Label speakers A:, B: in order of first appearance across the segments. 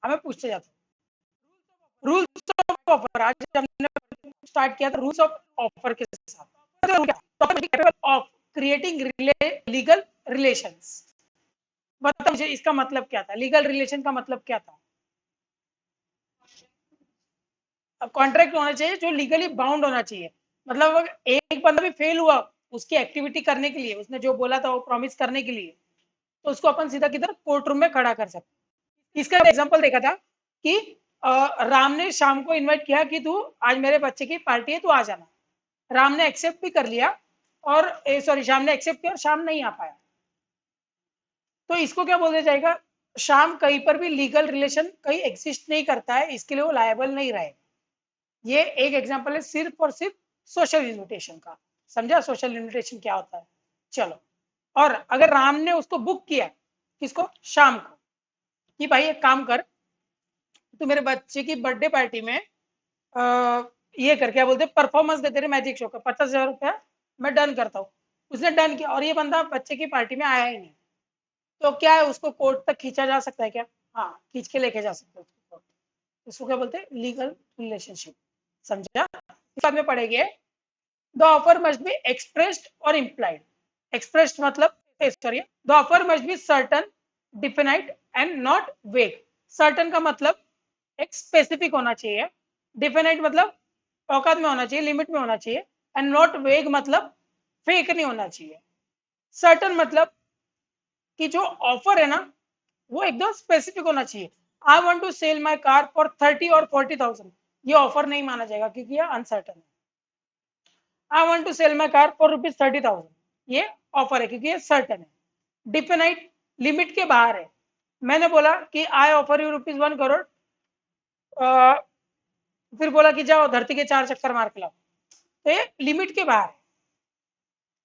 A: हमें पूछते जाते हैं रूल्स ऑफ ऑफर। आज हमने स्टार्ट किया था रूल्स ऑफ ऑफर के साथ ऑफ क्रिएटिंग लीगल रिलेशंस। बताओ मुझे इसका मतलब क्या था, लीगल रिलेशन का मतलब क्या था? कॉन्ट्रैक्ट होना चाहिए जो लीगली बाउंड होना चाहिए। मतलब अगर एक बंदा भी फेल हुआ उसकी एक्टिविटी करने के लिए, उसने जो बोला था वो प्रॉमिस करने के लिए, तो उसको अपन सीधा किधर कोर्ट रूम में खड़ा कर सकते। इसका एग्जांपल देखा था कि राम ने शाम को इनवाइट किया कि तू आज मेरे बच्चे की पार्टी है, तू आ जाना। राम ने एक्सेप्ट भी कर लिया और सॉरी शाम ने एक्सेप्ट किया और शाम नहीं आ पाया, तो इसको क्या बोल दिया जाएगा? शाम कहीं पर भी लीगल रिलेशन कहीं एग्जिस्ट नहीं करता है, इसके लिए वो लायबल नहीं रहे। ये एक एग्जांपल है सिर्फ और सिर्फ सोशल इन्विटेशन का। समझा सोशल इन्विटेशन क्या होता है? चलो, और अगर राम ने उसको बुक किया, किसको? शाम को, कि भाई एक काम कर, तू मेरे बच्चे की बर्थडे पार्टी में ये कर, क्या बोलते, परफॉर्मेंस दे तेरे मैजिक शो का, 50,000 रुपया मैं डन करता हूँ। उसने डन किया और ये बंदा बच्चे की पार्टी में आया ही नहीं, तो क्या है, उसको कोर्ट तक खींचा जा सकता है क्या? हाँ, खींच के लेके जा सकते हो उसको कोर्ट। इसको क्या बोलते हैं? Legal relationship. समझा? इस बाद में पढ़ेंगे the offer must be expressed or implied. Expressed मतलब sorry, the offer must be certain, definite and not वेग। सर्टन का मतलब एक स्पेसिफिक होना चाहिए, डिफिनाइट मतलब औकात में होना चाहिए, लिमिट में होना चाहिए, एंड नॉट वेग मतलब फेक नहीं होना चाहिए। सर्टन मतलब कि जो ऑफर है ना वो एकदम स्पेसिफिक होना चाहिए। I want to sell my car for 30 और 40,000, ये ऑफर नहीं माना जाएगा क्योंकि ये अनसर्टन है। I want to sell my car for ₹30,000, ये ऑफर है क्योंकि ये सर्टन है। डिफिनाइट लिमिट के बाहर है। मैंने बोला कि आई ऑफर यू ₹1 करोड़, फिर बोला कि जाओ धरती के 4 चक्कर मार के लाओ, तो ये लिमिट के बाहर है।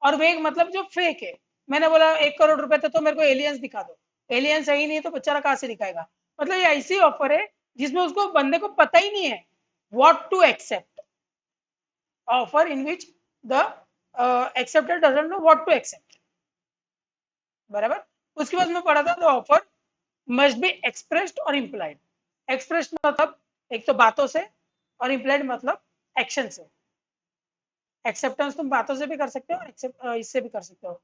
A: और वेग मतलब जो फेक है। मैंने बोला 1 करोड़ रुपए तो मेरे को एलियंस दिखा दो, एलियंस है ही नहीं तो बेचारा कहाँ से दिखाएगा? मतलब ये ऐसी ऑफर है जिसमें उसको बंदे को पता ही नहीं है what to accept. Offer in which the acceptor doesn't know what to accept. बराबर। उसके बाद में पढ़ा था the offer must be expressed or implied. Expressed मतलब एक तो बातों से, और इम्प्लाइड मतलब एक्शन से। एक्सेप्टेंस तुम बातों से भी कर सकते हो और इससे भी कर सकते हो,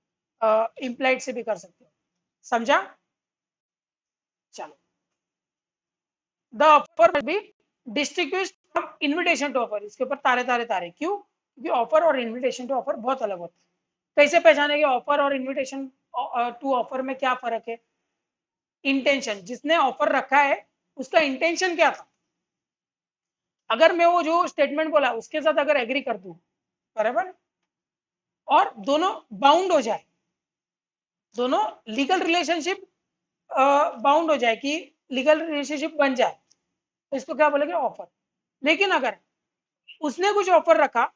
A: इम्प्लाइड से भी कर सकते हो। समझा? चलो, the offer must be distinguished from invitation to offer. इसके ऊपर तारे तारे तारे क्यों? क्योंकि ऑफर और इनविटेशन टू ऑफर बहुत अलग होता है। कैसे पहचानेंगे ऑफर और इनविटेशन टू ऑफर में क्या फर्क है? इंटेंशन, जिसने ऑफर रखा है उसका इंटेंशन क्या था। अगर मैं वो जो स्टेटमेंट बोला उसके साथ अगर एग्री कर दूं, बराबर, और दोनों बाउंड हो जाए, दोनों लीगल रिलेशनशिप बाउंड हो जाए कि लीगल रिलेशनशिप बन जाए, तो इसको क्या बोलेंगे? ऑफर। लेकिन अगर उसने कुछ ऑफर रखा,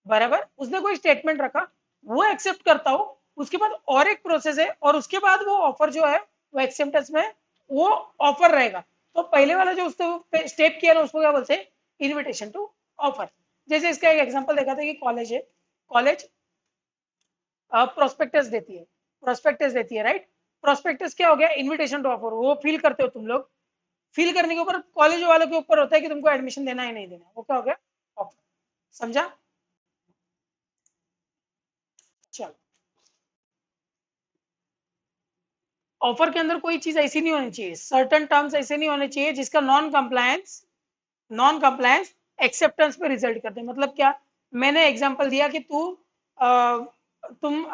A: बराबर, उसने कोई स्टेटमेंट रखा, वो एक्सेप्ट करता हो, उसके बाद और एक प्रोसेस है और उसके बाद वो ऑफर जो है वो एक्सेप्टेंस में वो ऑफर रहेगा, तो पहले वाला जो उसने स्टेप किया ना उसको क्या बोलते हैं? Invitation to offer. जैसे इसका एक एग्जांपल देखा था कि कॉलेज है, कॉलेज प्रोस्पेक्टस देती है, प्रोस्पेक्टस देती है, राइट? प्रोस्पेक्टस क्या हो गया? Invitation to offer. वो फिल करते हो तुम लोग, फिल करने के ऊपर कॉलेज वालों के ऊपर होता है कि तुमको एडमिशन देना है नहीं देना, वो क्या हो गया? ऑफर। समझा? चलो, ऑफर के अंदर कोई चीज ऐसी नहीं होनी चाहिए, सर्टन टर्म्स ऐसे नहीं होने चाहिए जिसका नॉन कंप्लायंस एक्सेप्टेंस पे रिजल्ट करते हैं। मतलब क्या? मैंने एग्जांपल दिया कि तुम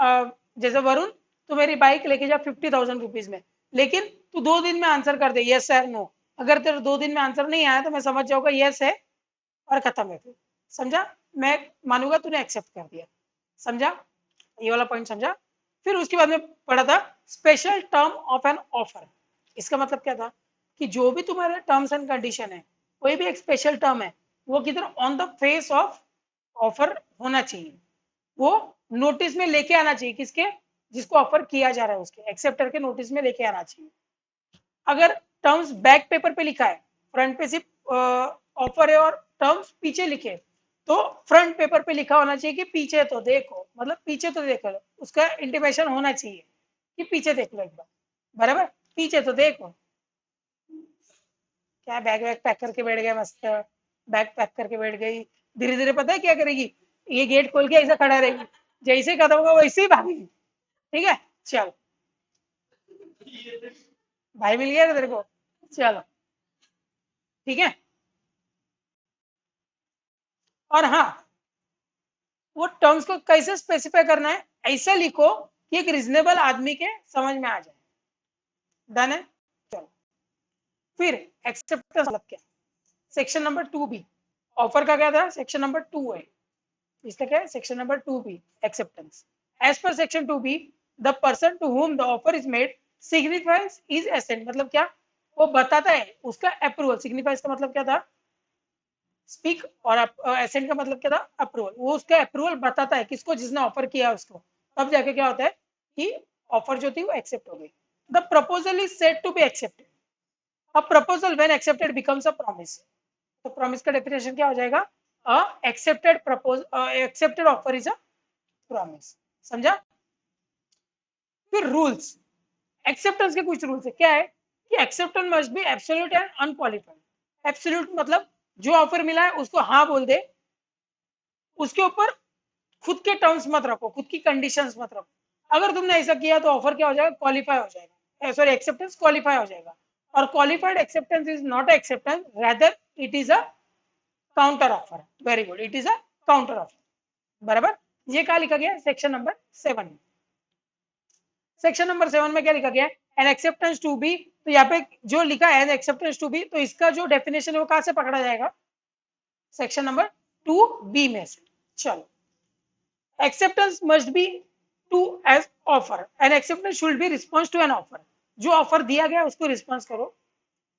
A: जैसे वरुण, तू मेरी बाइक लेके जा 50,000 रुपीज में, लेकिन तू 2 दिन में आंसर कर दे यस सर नो। अगर तेरे 2 दिन में आंसर नहीं आया तो मैं समझ जाऊंगा यस है और खत्म है फिर। समझा? मैं मानूंगा तूने एक्सेप्ट कर दिया। समझा? ये वाला पॉइंट समझा? फिर उसके बाद में पढ़ा था special term of an offer. इसका मतलब क्या था कि जो भी तुम्हारे टर्म्स एंड कंडीशन है, कोई भी एक स्पेशल टर्म है, वो किधर on the face of offer होना चाहिए। वो नोटिस में लेके आना चाहिए, किसके? जिसको ऑफर किया जा रहा है उसके, एक्सेप्टर के नोटिस में लेके आना चाहिए। अगर टर्म्स बैक पेपर पे लिखा है, फ्रंट पे सिर्फ ऑफर है और टर्म्स पीछे लिखे, तो फ्रंट पेपर पे लिखा होना चाहिए कि पीछे तो देखो, मतलब पीछे तो देखो, उसका इंटीमेशन होना चाहिए कि पीछे देख लो एक बार, बराबर, पीछे तो देखो। क्या बैग वैग पैक करके बैठ गए, मस्त बैग पैक करके बैठ गई। धीरे धीरे पता है क्या करेगी, ये गेट खोल के ऐसा खड़ा रहेगी, जैसे खत्म होगा वैसे ही भागेगी। ठीक है, चल भाई मिल गया ना तेरे को, चलो ठीक है। और हाँ, वो टर्म्स को कैसे स्पेसिफाई करना है, ऐसा लिखो कि एक रीजनेबल आदमी के समझ में आ जाए। डन है, चलो। फिर एक्सेप्टेंस मतलब क्या, सेक्शन नंबर 2B, ऑफर का क्या था, सेक्शन नंबर 2 है, इसका क्या है, section number 2B, acceptance. As per section 2B, the person to whom the offer is made signifies his assent, मतलब क्या, वो बताता है उसका अप्रूवल। सिग्निफाइज का मतलब क्या था, स्पीक, और एसेंट का मतलब क्या था, अप्रूवल। वो उसका अप्रूवल बताता है किसको, जिसने ऑफर किया उसको, तब जाके क्या होता है कि ऑफर जो थी वो एक्सेप्ट हो गई। The proposal is said to be accepted. A proposal when accepted becomes a promise. तो प्रॉमिस का डेफिनेशन क्या हो जाएगा, a accepted propose, accepted offer is a promise. समझा। फिर रूल्स, एक्सेप्टेंस के कुछ रूल्स है, क्या है कि acceptance must be absolute and unqualified. Absolute मतलब जो ऑफर मिला है उसको हाँ बोल दे, उसके ऊपर खुद के टर्म्स मत रखो, खुद की कंडीशंस मत रखो। अगर तुमने ऐसा किया तो ऑफर क्या हो जाएगा, क्वालिफाई हो जाएगा, सॉरी एक्सेप्टेंस क्वालिफाई हो जाएगा। और qualified acceptance is not acceptance, rather it is a counter offer. Very good, it is a counter offer. बराबर, ये क्या लिखा गया सेक्शन नंबर 7 में। सेक्शन नंबर 7 में क्या लिखा गया है, एन एक्सेप्टेंस टू बी, तो यहाँ पे जो लिखा है एन एक्सेप्टेंस टू बी, तो इसका जो डेफिनेशन है वो कहां से पकड़ा जाएगा, सेक्शन नंबर 2B में से। चलो, acceptance must be to as offer and acceptance should be response to an offer। जो ऑफर दिया गया उसको रिस्पॉन्स करो,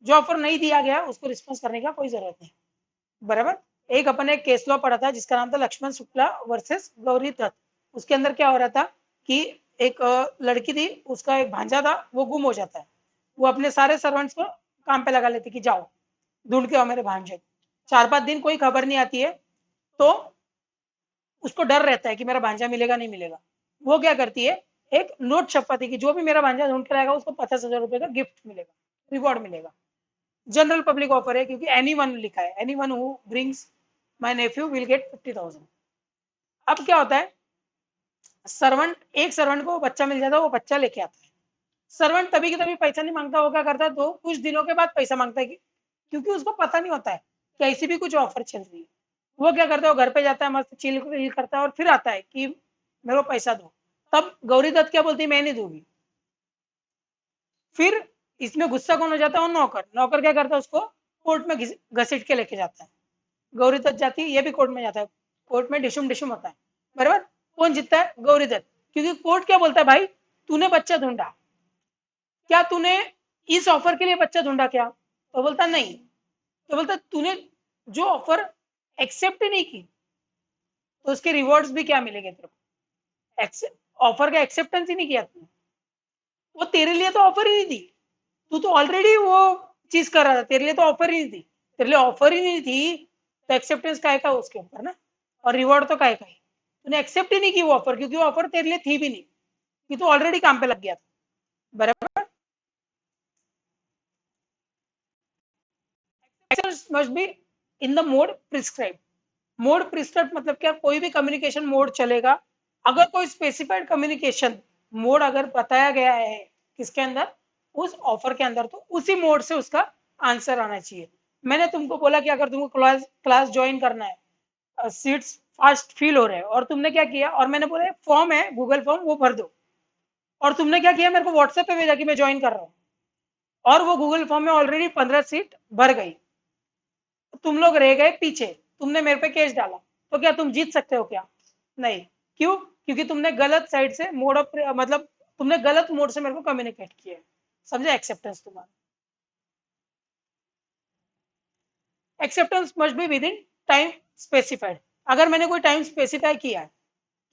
A: जो ऑफर नहीं दिया गया उसको रिस्पॉन्स करने का कोई जरूरत नहीं। बराबर। एक अपन एक केस लॉ पढ़ा था जिसका नाम था लक्ष्मण शुक्ला वर्सेस गौरी दत्त। उसके अंदर क्या हो रहा था कि एक लड़की थी, उसका एक भांजा था, वो गुम हो जाता है। वो अपने सारे सर्वेंट्स को काम पे लगा लेती कि जाओ ढूंढ के आओ मेरे भांजे। 4-5 दिन कोई खबर नहीं आती है, तो उसको डर रहता है कि मेरा भांजा मिलेगा नहीं मिलेगा। वो क्या करती है, एक नोट छपवाती कि जो भी मेरा भांजा ढूंढ कर आएगा उसको 50,000 रुपए का गिफ्ट मिलेगा, रिवॉर्ड मिलेगा। जनरल पब्लिक ऑफर है क्योंकि एनी वन लिखा है, anyone who brings my nephew will get 50,000। अब क्या होता है, सर्वेंट, एक सर्वेंट को बच्चा मिल जाता है, वो बच्चा लेके आता है। सर्वेंट तभी की तभी पैसा नहीं मांगता, वो क्या करता है, तो कुछ दिनों के बाद पैसा मांगता है क्योंकि उसको पता नहीं होता है कि ऐसी भी कुछ ऑफर चल रही है। वो क्या करता है, वो घर पे जाता है, मस्त चिल करता है और फिर आता है कि मेरे को पैसा दो। तब गौरी दत्त क्या बोलती है, मैं नहीं दूंगी। फिर इसमें गुस्सा कौन हो जाता है, वो नौकर। नौकर क्या करता है, उसको कोर्ट में घसीट के लेके जाता है। गौरी दत्त जाती है, ये भी कोर्ट में जाता है। कोर्ट में डिशुम डिशुम होता है। बराबर। कौन जीतता है, गौरी दत्त, क्योंकि कोर्ट क्या बोलता है, भाई तूने बच्चा ढूंढा, क्या तूने इस ऑफर के लिए बच्चा ढूंढा क्या, तो बोलता नहीं। तो बोलता तूने जो ऑफर एक्सेप्ट ही नहीं की, तो उसके रिवॉर्ड्स भी क्या मिलेंगे तेरे को, ऑफर का एक्सेप्टेंस ही नहीं किया तूने, वो तेरे लिए तो ऑफर ही नहीं थी। तू तो ऑलरेडी वो चीज कर रहा था, तेरे लिए तो ऑफर ही नहीं थी। तेरे लिए ऑफर ही नहीं थी, तो एक्सेप्टेंस काय का उसके ऊपर ना, और रिवॉर्ड तो काय का ही। तूने एक्सेप्ट ही नहीं की वो ऑफर, क्योंकि वो ऑफर तेरे लिए थी भी नहीं, कि तू ऑलरेडी काम पे लग गया था। बराबर। Must be in the mode prescribe. Mode prescribe मतलब क्या, कोई भी कम्युनिकेशन मोड चलेगा, अगर कोई स्पेसिफाइड कम्युनिकेशन मोड अगर बताया गया है किसके अंदर, उस ऑफर के अंदर, तो उसी मोड से उसका आंसर आना चाहिए। मैंने तुमको बोला कि अगर तुमको क्लास क्लास ज्वाइन करना है, सीट्स फास्ट फिल हो रहे हैं, और तुमने क्या किया, और मैंने बोला फॉर्म है गूगल फॉर्म, वो भर दो, और तुमने क्या किया, मेरे को व्हाट्सएप पे भेजा कि मैं ज्वाइन कर रहा हूँ, और वो गूगल फॉर्म में ऑलरेडी 15 सीट भर गई, तुम लोग रह गए पीछे, तुमने मेरे पे केस डाला, तो क्या तुम जीत सकते हो क्या, नहीं। क्यों, क्योंकि तुमने गलत साइड से मोड ऑफ, मतलब तुमने गलत मोड से मेरे को कम्युनिकेट किया। समझे एक्सेप्टेंस तुम्हारा। Acceptance must be with in time specified. अगर मैंने कोई टाइम स्पेसिफाई किया है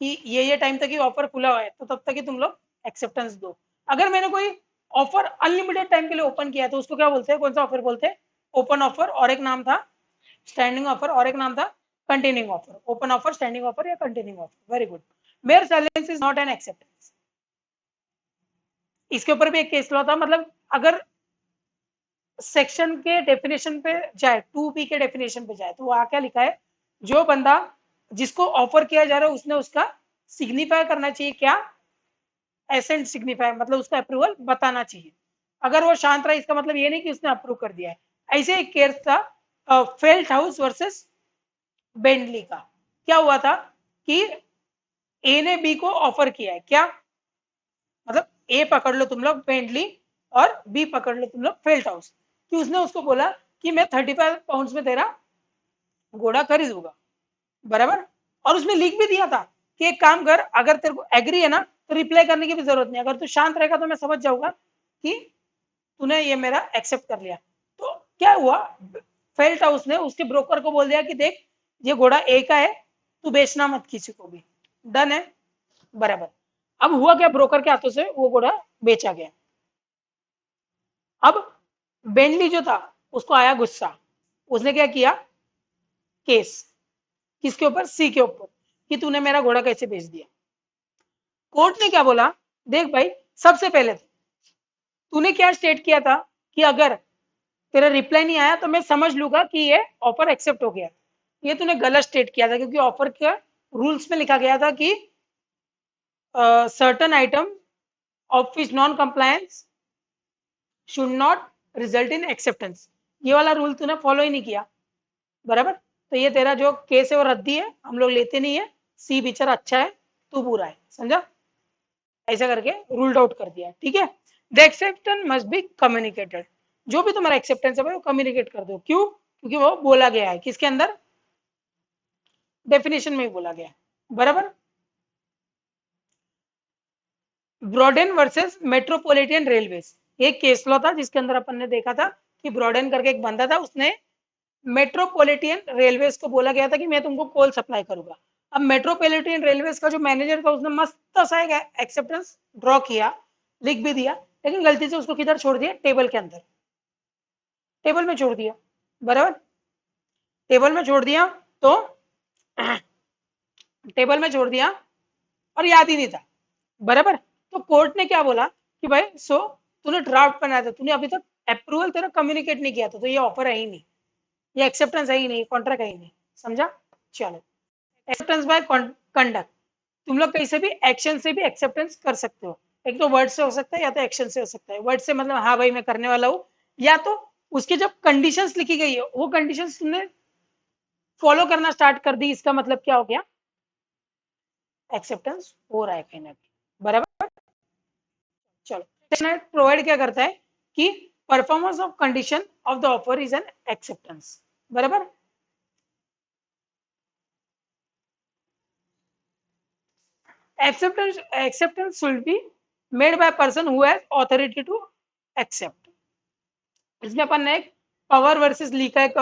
A: कि ये टाइम तक ही ऑफर खुला हुआ है, तो तब तक ही तुम लोग एक्सेप्टेंस दो। अगर मैंने कोई ऑफर अनलिमिटेड टाइम के लिए ओपन किया है, तो उसको क्या बोलते हैं, कौन सा ऑफर बोलते हैं, ओपन ऑफर, और एक नाम था स्टैंडिंग ऑफर, और एक नाम था continuing offer. Open offer, standing offer या continuing offer. Very good. Mere silence is not an acceptance. इसके ऊपर भी एक केस लॉ था, मतलब अगर सेक्शन के डेफिनेशन पे जाए, 2B के डेफिनेशन पे जाए, तो वहां क्या लिखा है, जो बंदा जिसको ऑफर किया जा रहा है उसने उसका सिग्निफाई करना चाहिए, क्या, एसेंट सिग्निफाई, मतलब उसका अप्रूवल बताना चाहिए। अगर वो शांत रहा इसका मतलब ये नहीं कि उसने अप्रूव कर दिया है। ऐसे एक केस था फेल्ट हाउस वर्सेस बेंटली का। क्या हुआ था कि ए ने बी को ऑफर किया है, क्या मतलब ए पकड़ लो तुम लोग बेंटली और बी पकड़ लो तुम लोग फेल्ट हाउस, कि उसने उसको बोला कि मैं 35 पाउंड में तेरा घोड़ा खरीदूंगा, बराबर। और उसमें लिख भी दिया था कि एक काम कर, अगर तेरे को एग्री है ना तो रिप्लाई करने की भी जरूरत नहीं, अगर तू शांत रहेगा तो मैं समझ जाऊंगा कि तूने ये मेरा एक्सेप्ट कर लिया। तो क्या हुआ, फेल्ट हाउस ने उसके ब्रोकर को बोल दिया कि देख ये घोड़ा ए का है, तू बेचना मत किसी को भी, डन है, बराबर। अब हुआ क्या, ब्रोकर के हाथों से वो घोड़ा बेचा गया। अब बेंटली जो था उसको आया गुस्सा, उसने क्या किया, केस, किसके ऊपर, सी के ऊपर, कि तूने मेरा घोड़ा कैसे बेच दिया। कोर्ट ने क्या बोला, देख भाई, सबसे पहले तूने क्या स्टेट किया था कि अगर तेरा रिप्लाई नहीं आया तो मैं समझ लूंगा कि ये ऑफर एक्सेप्ट हो गया। ये तूने गलत स्टेट किया था, क्योंकि ऑफर के रूल्स में लिखा गया था कि certain item of which non compliance should not result in acceptance. ये वाला रूल तूने फॉलो ही नहीं किया, बराबर। तो ये तेरा जो केस है वो रद्दी है, हम लोग लेते नहीं है, सी बेचारा अच्छा है, तू बुरा है, समझा, ऐसा करके रूल्ड आउट कर दिया, ठीक है। The acceptance must be communicated, जो भी तुम्हारा एक्सेप्टेंस है वो कम्युनिकेट कर दो, क्यों, क्योंकि वो बोला गया है किसके अंदर, डेफिनेशन में ही बोला गया है, बराबर। ब्रॉडेन वर्सेस मेट्रोपॉलिटन रेलवेज, एक केस लॉ था जिसके अंदर अपन ने देखा था कि ब्रॉडेन करके एक बंदा था, उसने मेट्रोपॉलिटन रेलवेज को बोला गया था कि मैं तुमको कोल सप्लाई करूंगा। अब मेट्रोपॉलिटन रेलवेज का जो मैनेजर था उसने मस्त सा एक एक्सेप्टेंस ड्रॉ किया, लिख भी दिया, लेकिन गलती से उसको किधर छोड़ दिया, टेबल के अंदर, टेबल में छोड़ दिया, बराबर। टेबल में छोड़ दिया तो टेबल में छोड़ दिया और याद ही नहीं था, बराबर। तो कोर्ट ने क्या बोला कि भाई सो तूने ड्राफ्ट बनाया था, तूने अभी तक अप्रूवल तेरा कम्युनिकेट नहीं किया था, तो ये ऑफर है ही नहीं, ये एक्सेप्टेंस है ही नहीं, कॉन्ट्रैक्ट है ही नहीं, समझा। चलो, एक्सेप्टेंस बाय कंडक्ट, तुम लोग कैसे भी एक्शन से भी एक्सेप्टेंस कर सकते हो, एक तो वर्ड से हो सकता है या तो एक्शन से हो सकता है। वर्ड से मतलब हाँ भाई मैं करने वाला हूँ, या तो उसकी जब कंडीशंस लिखी गई है वो कंडीशंस तुमने फॉलो करना स्टार्ट कर दी, इसका मतलब क्या हो गया, एक्सेप्टेंस हो रहा है कहीं ना कहीं, बराबर। चलो, प्रोवाइड क्या करता है कि performance of condition of the offer is an acceptance, बराबर। acceptance should be made by a person who has authority to accept। इसमें अपन ने एक पावर वर्सेस ली का एक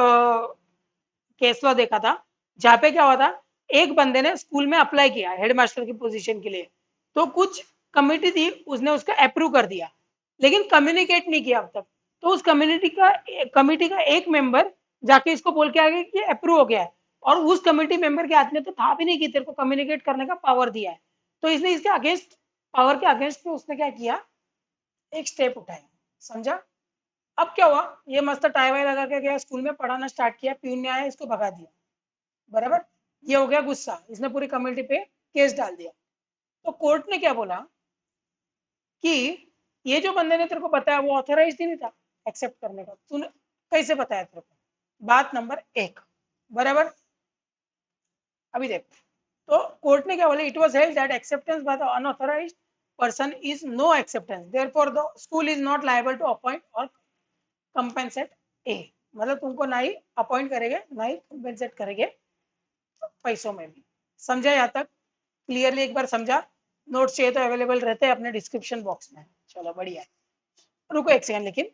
A: केस लॉ देखा था, जहां पे क्या हुआ था, एक बंदे ने स्कूल में अप्लाई किया हेडमास्टर की पोजीशन के लिए, तो कुछ कमिटी थी उसने उसका अप्रूव कर दिया, लेकिन कम्युनिकेट नहीं किया अब तक। तो उस कमिटी का एक मेंबर जाके इसको बोल के आ गया कि अप्रूव हो गया है, और उस कमिटी मेंबर के हाथ में तो था भी नहीं कि तेरे को कम्युनिकेट करने का पावर दिया है। तो इसने इसके अगेंस्ट, पावर के अगेंस्ट में उसने क्या किया, एक स्टेप उठाया, समझा। अब क्या हुआ, ये मस्त टाई वाई लगा के गया स्कूल में, पढ़ाना स्टार्ट किया, प्यून ने आया इसको भगा दिया, बराबर। ये हो गया गुस्सा, इसने पूरी कम्युनिटी पे केस डाल दिया। तो कोर्ट ने क्या बोला कि ये जो बंदे ने तेरे को बताया वो ऑथराइज ही नहीं था एक्सेप्ट करने का, तूने कैसे बताया तेरे को, बात नंबर 1, बराबर। अभी देख, तो कोर्ट ने क्या बोला, it was held that acceptance by the unauthorised person is no acceptance, therefore the school is not liable to appoint or compensate a, मतलब तुमको ना ही अपॉइंट करेंगे ना ही कंपेंसेट करेंगे पैसों में भी, समझा यहाँ तक, क्लियरली एक बार समझा। नोट्स चाहिए तो अवेलेबल रहते हैं अपने डिस्क्रिप्शन बॉक्स में, चलो बढ़िया। रुको एक सेकंड, लेकिन